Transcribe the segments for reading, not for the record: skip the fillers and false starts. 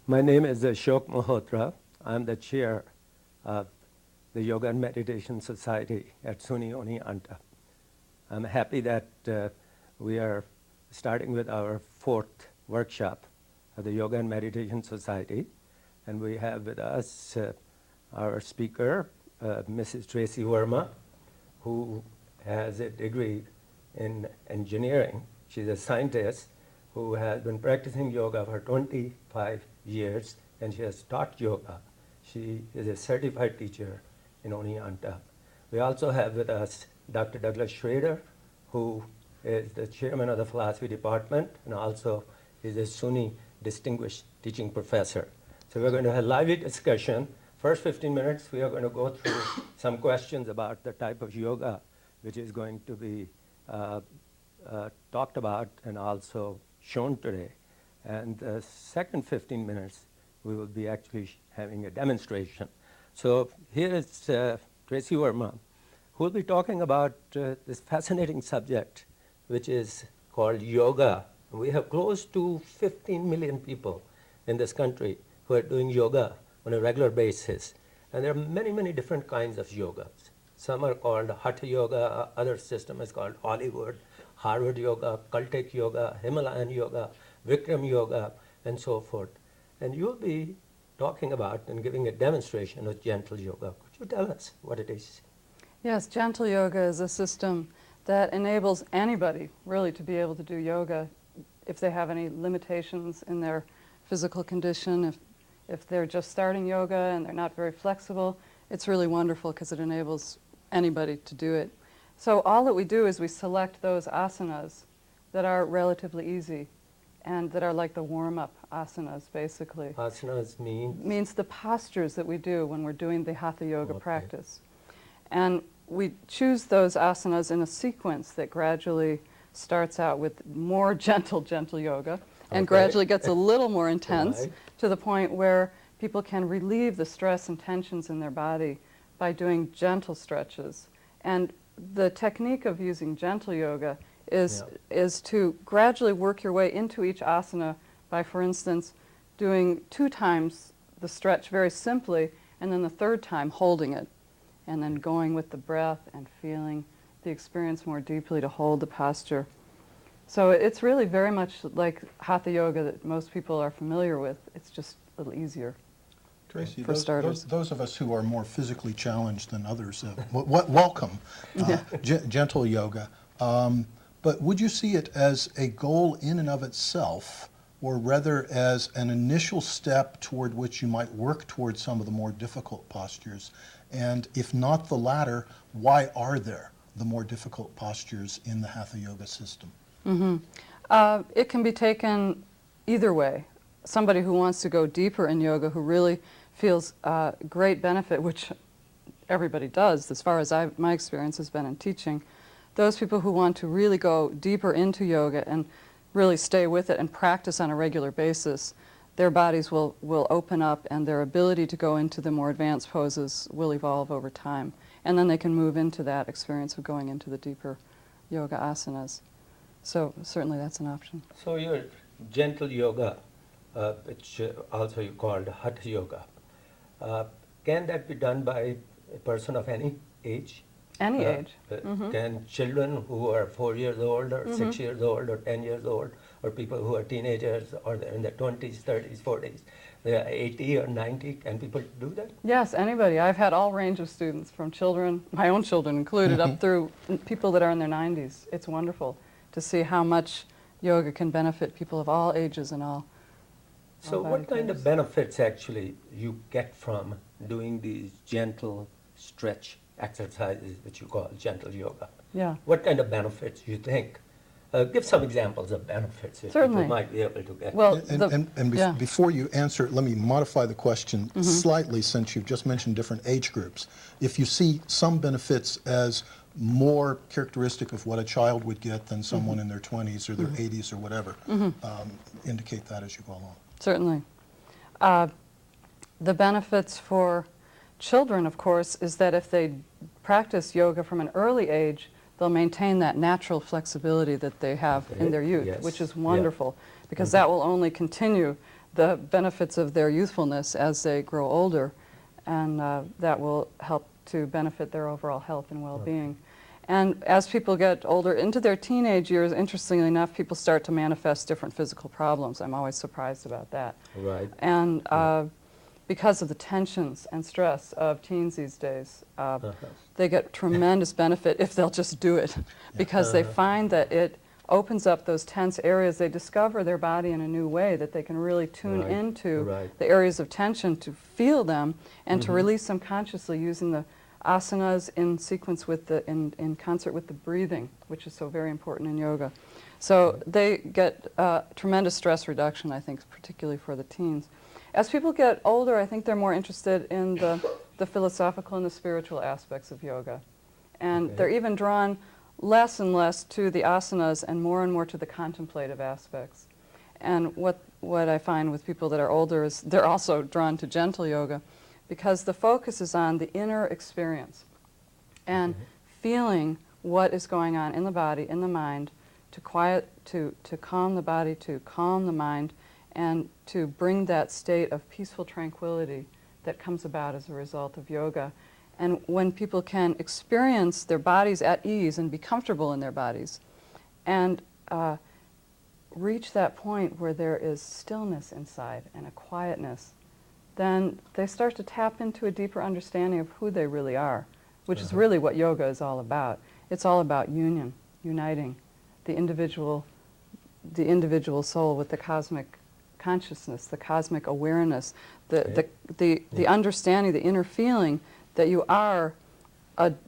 My name is Ashok Malhotra. I'm the chair of the Yoga and Meditation Society at SUNY Anta. I'm happy that we are starting with our fourth workshop of the Yoga and Meditation Society. And we have with us our speaker, Mrs. Tracy Verma, who has a degree in engineering. She's a scientist who has been practicing yoga for 25 years, and she has taught yoga. She is a certified teacher in Anta. We also have with us Dr. Douglas Schrader, who is the chairman of the philosophy department and also is a SUNY distinguished teaching professor. So we're going to have a lively discussion. First 15 minutes, we are going to go through some questions about the type of yoga which is going to be talked about and also shown today. And the second 15 minutes, we will be actually having a demonstration. So here is Tracy Verma, who will be talking about this fascinating subject, which is called yoga. We have close to 15 million people in this country who are doing yoga on a regular basis. And there are many, many different kinds of yogas. Some are called Hatha Yoga, other system is called Hollywood, Harvard Yoga, Caltech Yoga, Himalayan Yoga, Vikram Yoga, and so forth. And you'll be talking about and giving a demonstration of gentle yoga. Could you tell us what it is? Yes, gentle yoga is a system that enables anybody really to be able to do yoga if they have any limitations in their physical condition, if they're just starting yoga and they're not very flexible. It's really wonderful because it enables anybody to do it. So all that we do is we select those asanas that are relatively easy and that are like the warm-up asanas, basically. Asanas means the postures that we do when we're doing the Hatha Yoga practice. And we choose those asanas in a sequence that gradually starts out with more gentle yoga and gradually gets a little more intense to the point where people can relieve the stress and tensions in their body by doing gentle stretches. And the technique of using gentle yoga is to gradually work your way into each asana by, for instance, doing 2 times the stretch very simply, and then the 3rd time holding it, and then going with the breath and feeling the experience more deeply to hold the posture. So it's really very much like Hatha Yoga that most people are familiar with. It's just a little easier. Tracy, for starters. those of us who are more physically challenged than others, welcome gentle yoga. But would you see it as a goal in and of itself, or rather as an initial step toward which you might work towards some of the more difficult postures? And if not the latter, why are there the more difficult postures in the Hatha Yoga system? It can be taken either way. Somebody who wants to go deeper in yoga, who really feels great benefit, which everybody does, as far as my experience has been in teaching, those people who want to really go deeper into yoga and really stay with it and practice on a regular basis, their bodies will open up and their ability to go into the more advanced poses will evolve over time. And then they can move into that experience of going into the deeper yoga asanas. So certainly that's an option. So your gentle yoga, which also you called Hatha Yoga, can that be done by a person of any age? Any age. Can children who are 4 years old or 6 years old or 10 years old, or people who are teenagers or they're in their 20s, 30s, 40s, they are 80 or 90, can people do that? Yes, anybody. I've had all range of students, from children, my own children included, up through people that are in their 90s. It's wonderful to see how much yoga can benefit people of all ages and all. So what kind of benefits actually you get from doing these gentle stretch exercises, which you call gentle yoga? Yeah. What kind of benefits do you think? Give some examples of benefits that Certainly. people might be able to get. Well, Before you answer, let me modify the question slightly, since you've just mentioned different age groups. If you see some benefits as more characteristic of what a child would get than someone in their 20s or their 80s or whatever, indicate that as you go along. Certainly. The benefits for children, of course, is that if they practice yoga from an early age, they'll maintain that natural flexibility that they have in their youth, which is wonderful, because that will only continue the benefits of their youthfulness as they grow older, and that will help to benefit their overall health and well-being. Okay. And as people get older into their teenage years, interestingly enough, people start to manifest different physical problems. I'm always surprised about that. Right. And because of the tensions and stress of teens these days, they get tremendous benefit if they'll just do it, because they find that it opens up those tense areas. They discover their body in a new way, that they can really tune into the areas of tension to feel them and to release them consciously using the asanas in sequence with the, in concert with the breathing, which is so very important in yoga. So they get tremendous stress reduction, I think, particularly for the teens. As people get older, I think they're more interested in the philosophical and the spiritual aspects of yoga. And they're even drawn less and less to the asanas and more to the contemplative aspects. And what I find with people that are older is they're also drawn to gentle yoga, because the focus is on the inner experience and feeling what is going on in the body, in the mind, to quiet, to calm the body, to calm the mind, and to bring that state of peaceful tranquility that comes about as a result of yoga. And when people can experience their bodies at ease and be comfortable in their bodies and reach that point where there is stillness inside and a quietness, then they start to tap into a deeper understanding of who they really are, which is really what yoga is all about. It's all about union, uniting the individual soul with the cosmic consciousness, the cosmic awareness, the understanding, the inner feeling that you are,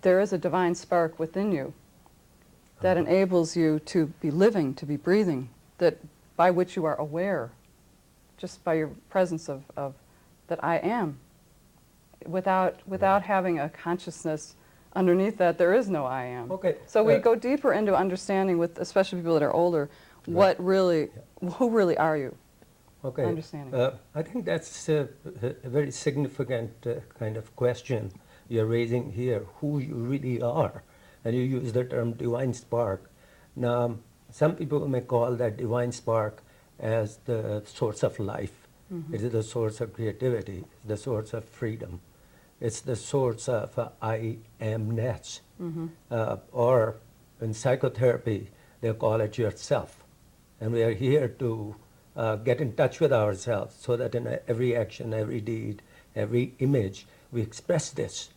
there is a divine spark within you that enables you to be living, to be breathing, that by which you are aware, just by your presence of that I am. Without having a consciousness underneath that, there is no I am. Okay. So we go deeper into understanding with, especially people that are older, what really, who really are you? Okay. Understanding. I think that's a very significant kind of question you're raising here, who you really are. And you use the term divine spark. Now, some people may call that divine spark as the source of life. It is the source of creativity, the source of freedom. It's the source of I amness. Or in psychotherapy, they call it yourself. And we are here to get in touch with ourselves so that in every action, every deed, every image, we express this.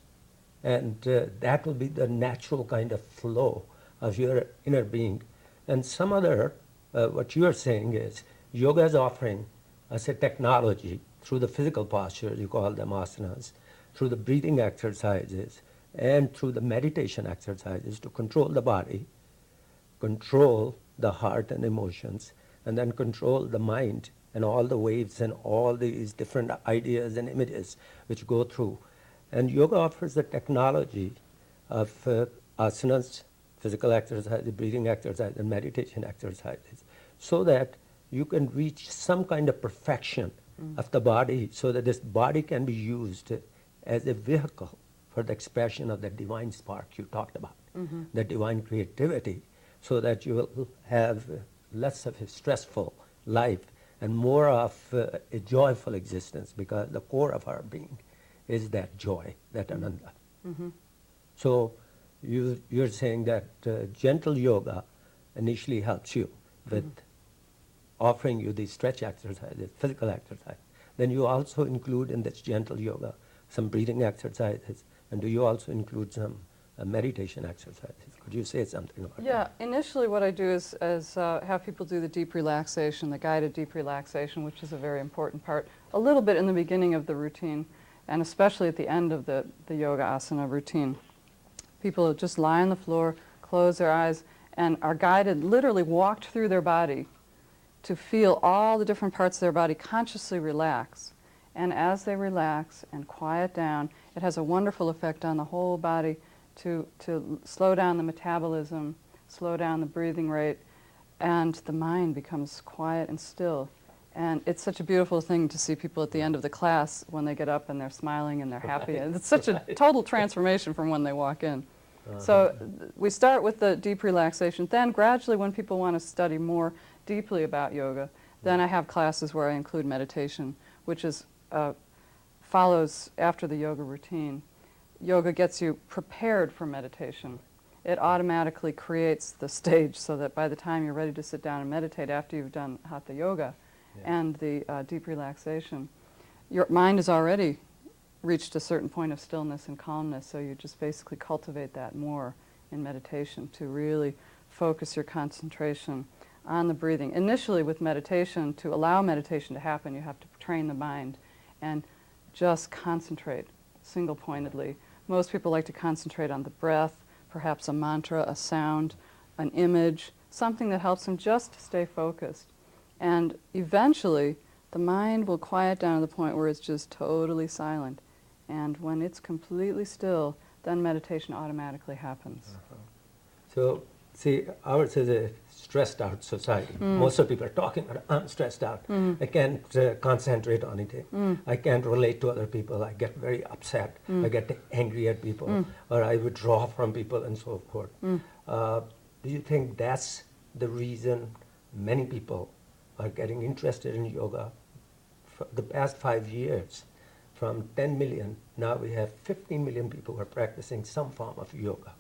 And that will be the natural kind of flow of your inner being. And some other, what you're saying is, yoga is offering us a technology through the physical postures, you call them asanas, through the breathing exercises, and through the meditation exercises to control the body, control the heart and emotions, and then control the mind and all the waves and all these different ideas and images which go through. And yoga offers the technology of asanas, physical exercise, breathing exercise, and meditation exercises, so that you can reach some kind of perfection of the body, so that this body can be used as a vehicle for the expression of the divine spark you talked about, the divine creativity, so that you will have less of a stressful life and more of a joyful existence, because the core of our being is that joy, that ananda. So you're saying that gentle yoga initially helps you with offering you these stretch exercises, physical exercise. Then you also include in this gentle yoga some breathing exercises, and do you also include some meditation exercises? Could you say something about that? Yeah, initially what I do is have people do the deep relaxation, the guided deep relaxation, which is a very important part, a little bit in the beginning of the routine, and especially at the end of the yoga asana routine. People just lie on the floor, close their eyes, and are guided, literally walked through their body to feel all the different parts of their body consciously relax. And as they relax and quiet down, it has a wonderful effect on the whole body to slow down the metabolism, slow down the breathing rate, and the mind becomes quiet and still. And it's such a beautiful thing to see people at the end of the class when they get up and they're smiling and they're happy. And it's such a total transformation from when they walk in. So we start with the deep relaxation. Then gradually, when people want to study more deeply about yoga, Then I have classes where I include meditation, which is follows after the yoga routine. Yoga gets you prepared for meditation. It automatically creates the stage so that by the time you're ready to sit down and meditate after you've done hatha yoga and the deep relaxation, your mind has already reached a certain point of stillness and calmness, so you just basically cultivate that more in meditation to really focus your concentration on the breathing. Initially with meditation, to allow meditation to happen, you have to train the mind and just concentrate single-pointedly. Most people like to concentrate on the breath, perhaps a mantra, a sound, an image, something that helps them just stay focused. And eventually, the mind will quiet down to the point where it's just totally silent. And when it's completely still, then meditation automatically happens. So, see, ours is a stressed out society. Most of people are talking, but I'm stressed out. I can't concentrate on anything. I can't relate to other people. I get very upset. I get angry at people, or I withdraw from people and so forth. Do you think that's the reason many people are getting interested in yoga? For the past 5 years, from 10 million, now we have 15 million people who are practicing some form of yoga.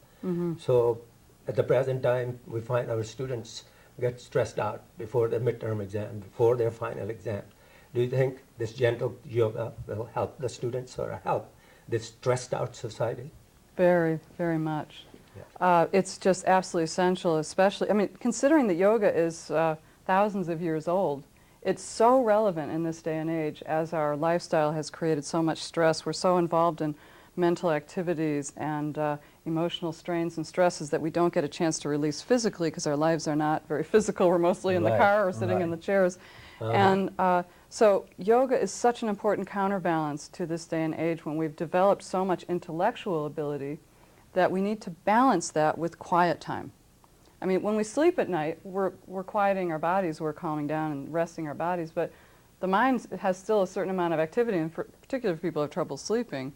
So at the present time, we find our students get stressed out before their midterm exam, before their final exam. Do you think this gentle yoga will help the students or help this stressed out society? Very, very much. Yeah. It's just absolutely essential, especially, I mean, considering that yoga is thousands of years old, it's so relevant in this day and age as our lifestyle has created so much stress. We're so involved in mental activities and emotional strains and stresses that we don't get a chance to release physically because our lives are not very physical. We're mostly in the car or sitting in the chairs. And so yoga is such an important counterbalance to this day and age when we've developed so much intellectual ability that we need to balance that with quiet time. I mean, when we sleep at night, we're quieting our bodies, we're calming down and resting our bodies, but the mind has still a certain amount of activity, and particularly if people have trouble sleeping,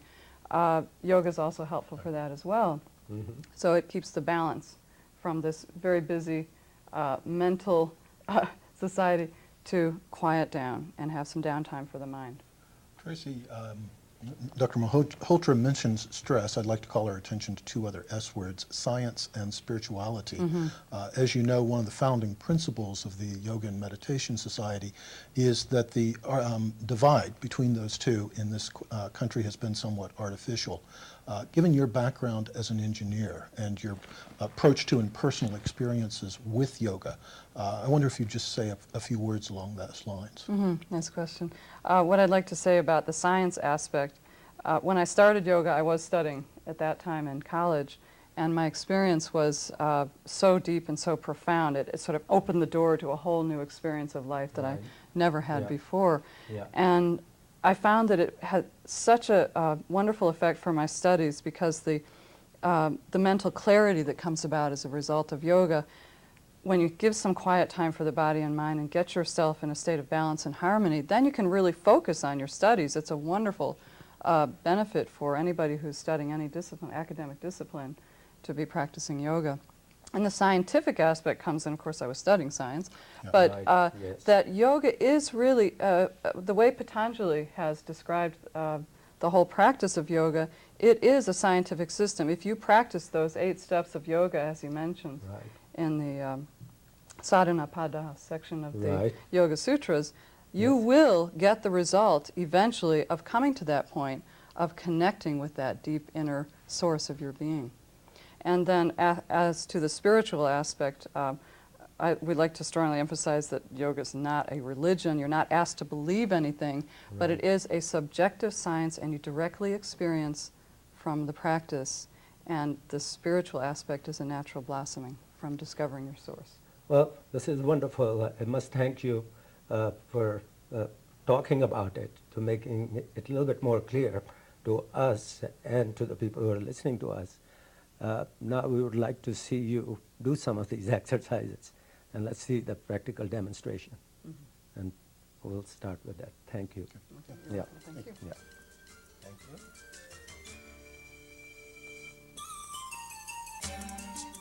yoga is also helpful for that as well. So it keeps the balance from this very busy mental society to quiet down and have some downtime for the mind. Tracy, Dr. Malhotra mentions stress. I'd like to call our attention to two other S words, science and spirituality. As you know, one of the founding principles of the Yoga and Meditation Society is that the divide between those two in this country has been somewhat artificial. Given your background as an engineer and your approach to and personal experiences with yoga, I wonder if you'd just say a few words along those lines. Nice question. What I'd like to say about the science aspect, when I started yoga, I was studying at that time in college, and my experience was so deep and so profound. It sort of opened the door to a whole new experience of life that I never had before. And I found that it had such a wonderful effect for my studies because the mental clarity that comes about as a result of yoga, when you give some quiet time for the body and mind and get yourself in a state of balance and harmony, then you can really focus on your studies. It's a wonderful benefit for anybody who's studying any discipline, academic discipline, to be practicing yoga. And the scientific aspect comes in, of course I was studying science, but that yoga is really, the way Patanjali has described the whole practice of yoga, it is a scientific system. If you practice those 8 steps of yoga, as he mentions in the Sadhana Pada section of the Yoga Sutras, you will get the result eventually of coming to that point of connecting with that deep inner source of your being. And then as to the spiritual aspect, we'd like to strongly emphasize that yoga is not a religion. You're not asked to believe anything, but it is a subjective science, and you directly experience from the practice. And the spiritual aspect is a natural blossoming from discovering your source. Well, this is wonderful. I must thank you for talking about it, to making it a little bit more clear to us and to the people who are listening to us. Now we would like to see you do some of these exercises, and let's see the practical demonstration. And we'll start with that. Thank you. Yeah. Thank you. Yeah. Thank you.